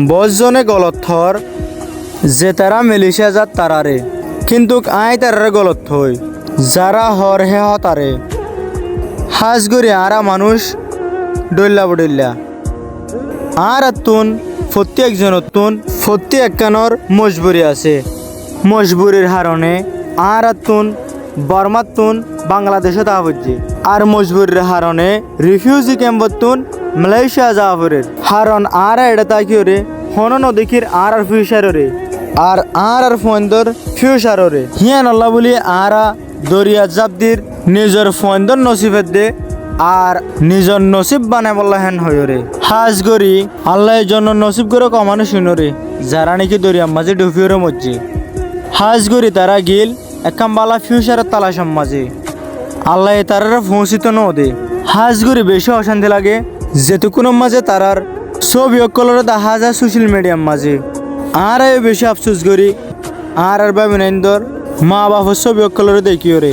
বজজনে গলত থর যে তারা মিলিশিয়া যাত তারারে কিন্তু আই তারারে গলত থই যারা হর হে হতারে হাজগরি আরা মানুষ ডল্লা বডল্লা আর তুন প্রত্যেক জনতুন প্রত্যেক কানর মজবুরি আছে মজবুরির হারণে আর তুন বর্মাতুন বাংলাদেশে তা হচ্ছে আর মজবুরির হারণে রিফিউজি ক্যাম্পতুন মালয়েশিয়া যাওয়ারের হারণ আর এটা তাকিও রে হন নদীকির আর ফিউচারে আর ফন্দর ফিউচারে হিয়ান আল্লাহ বলি আরা দরিয়া জাবদির নিজের ফন্দর নসিবের দে আর নিজের নসিব বানাই বললা হেন হয়ে রে হাজ গরি আল্লাহর জন্য নসিব করে কমানো শুনো রে যারা নাকি দরিয়ার মাঝে ডুবিওরে মজ্জি হাজ গরি তারা গিল একাম বালা ফিউচারের তালাশম মাঝে আল্লাহ তারা পৌঁছিত নদে হাজ গরি বেশি অশান্তি লাগে যেটুকুনোর মাঝে তারার ছবি অকলরে দেখা যায় সোশ্যাল মিডিয়ার মাঝে আর বেশি আফসোস করি আর ভাবি নাইন্দর মা বাবার ছবি অকলরে দেখিও রে